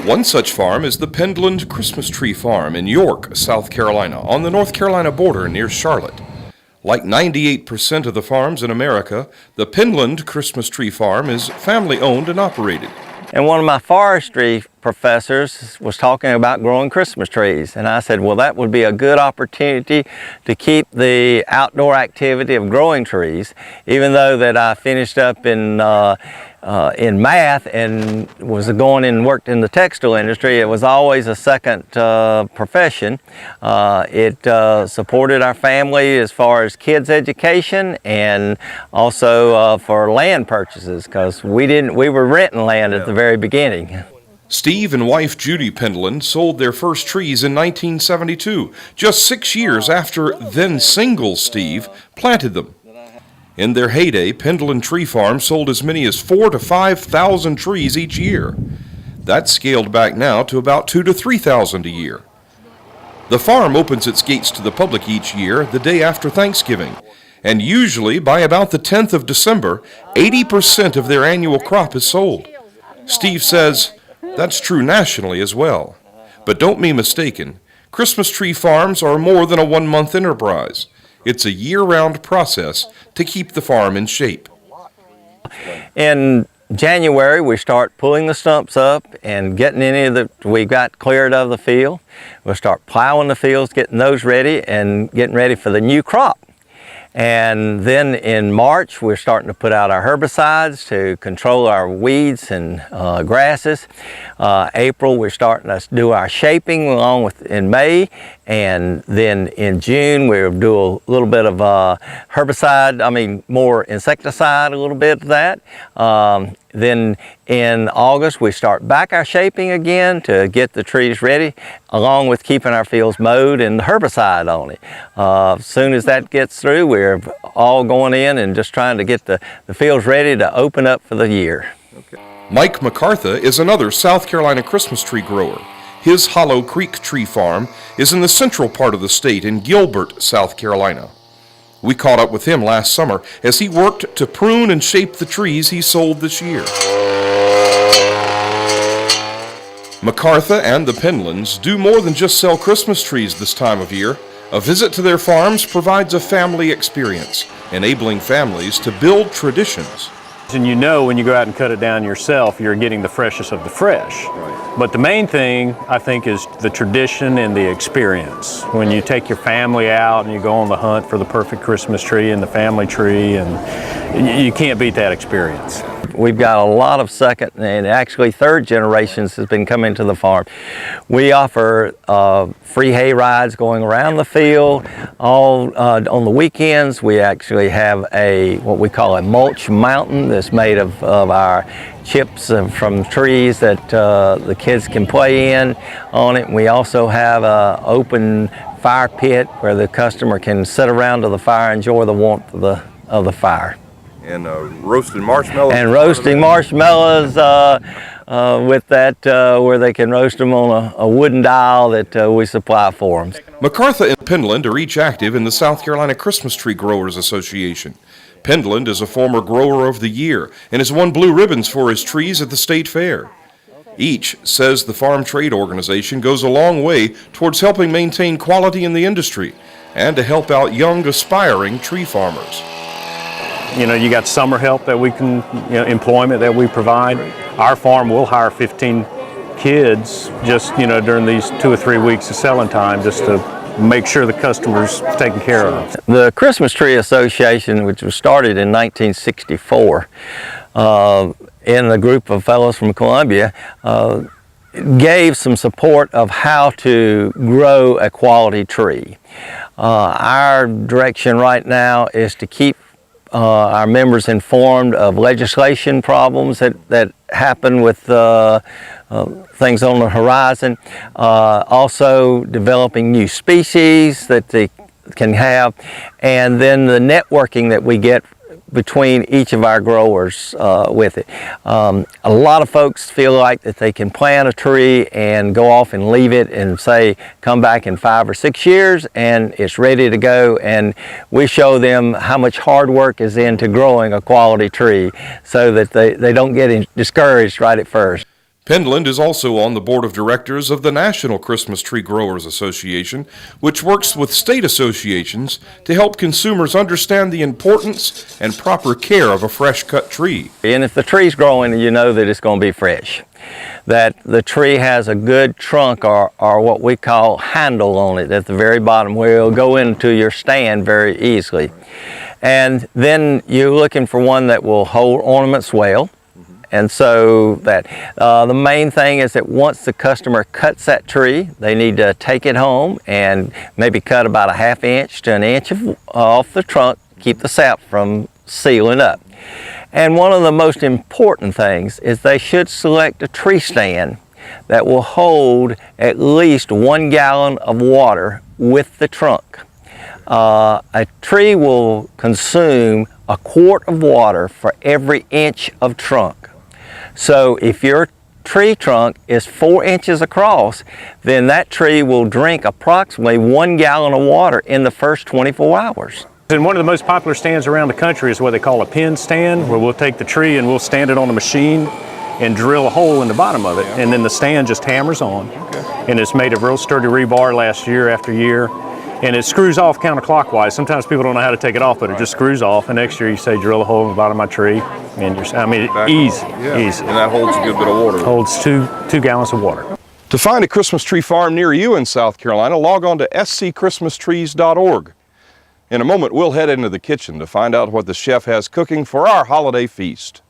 One such farm is the Pendland Christmas Tree Farm in York, South Carolina, on the North Carolina border near Charlotte. Like 98% of the farms in America, the Pendland Christmas Tree Farm is family-owned and operated. And one of my forestry professors was talking about growing Christmas trees. And I said, well, that would be a good opportunity to keep the outdoor activity of growing trees, even though that I finished up in math and was going and worked in the textile industry. It was always a second profession. It supported our family as far as kids' education and also for land purchases, because we were renting land at the very beginning. Steve and wife Judy Pendland sold their first trees in 1972, just 6 years after then-single Steve planted them. In their heyday, Pendland Tree Farm sold as many as 4,000 to 5,000 trees each year. That's scaled back now to about 2,000 to 3,000 a year. The farm opens its gates to the public each year the day after Thanksgiving, and usually by about the 10th of December, 80% of their annual crop is sold. Steve says that's true nationally as well. But don't be mistaken, Christmas tree farms are more than a one-month enterprise. It's a year-round process to keep the farm in shape. In January, we start pulling the stumps up and getting any of the we got cleared of the field. We'll start plowing the fields, getting those ready, and getting ready for the new crop. And then in March, we're starting to put out our herbicides to control our weeds and grasses. April, we're starting to do our shaping along with in May. And then in June, we'll do a little bit of herbicide, more insecticide, a little bit of that. Then in August, we start back our shaping again to get the trees ready, along with keeping our fields mowed and the herbicide on it. As soon as that gets through, we're all going in and just trying to get the fields ready to open up for the year. Okay. Mike Mccarthy is another South Carolina Christmas tree grower. His Hollow Creek Tree Farm is in the central part of the state in Gilbert, South Carolina. We caught up with him last summer as he worked to prune and shape the trees he sold this year. Mccarthy and the Pendlands do more than just sell Christmas trees this time of year. A visit to their farms provides a family experience, enabling families to build traditions. And you know when you go out and cut it down yourself, you're getting the freshest of the fresh. Right. But the main thing, I think, is the tradition and the experience. When you take your family out and you go on the hunt for the perfect Christmas tree and the family tree, and you can't beat that experience. We've got a lot of second and actually third generations has been coming to the farm. We offer free hay rides going around the field. All on the weekends, we actually have what we call a mulch mountain that's made of our chips from trees that the kids can play in on it. We also have an open fire pit where the customer can sit around to the fire and enjoy the warmth of the fire. And roasted marshmallows. And roasting marshmallows with that, where they can roast them on a wooden dial that we supply for them. Mccarthy and Pendland are each active in the South Carolina Christmas Tree Growers Association. Pendland is a former Grower of the Year and has won blue ribbons for his trees at the state fair. Each says the farm trade organization goes a long way towards helping maintain quality in the industry and to help out young, aspiring tree farmers. You got summer help that we can, employment that we provide. Our farm will hire 15 kids just, during these 2 or 3 weeks of selling time just to make sure the customer's taken care of. The Christmas Tree Association, which was started in 1964, in a group of fellows from Columbia, gave some support of how to grow a quality tree. Our direction right now is to keep our members informed of legislation problems that happen with things on the horizon. Also developing new species that they can have, and then the networking that we get between each of our growers with it. A lot of folks feel like that they can plant a tree and go off and leave it and say, come back in 5 or 6 years and it's ready to go, and we show them how much hard work is into growing a quality tree so that they don't get discouraged right at first. Penland is also on the board of directors of the National Christmas Tree Growers Association, which works with state associations to help consumers understand the importance and proper care of a fresh-cut tree. And if the tree's growing, you know that it's going to be fresh. That the tree has a good trunk or what we call handle on it at the very bottom where it'll go into your stand very easily. And then you're looking for one that will hold ornaments well. And so that the main thing is that once the customer cuts that tree, they need to take it home and maybe cut about a ½ inch to an inch off the trunk, keep the sap from sealing up. And one of the most important things is they should select a tree stand that will hold at least 1 gallon of water with the trunk. A tree will consume a quart of water for every inch of trunk. So if your tree trunk is 4 inches across, then that tree will drink approximately 1 gallon of water in the first 24 hours. And one of the most popular stands around the country is what they call a pin stand, where we'll take the tree and we'll stand it on a machine and drill a hole in the bottom of it, and then the stand just hammers on. And it's made of real sturdy rebar, lasts year after year. And it screws off counterclockwise. Sometimes people don't know how to take it off, but it just screws off. And next year you say drill a hole in the bottom of my tree, and easy. And that holds a good bit of water. Holds two gallons of water. To find a Christmas tree farm near you in South Carolina, log on to scchristmastrees.org. In a moment, we'll head into the kitchen to find out what the chef has cooking for our holiday feast.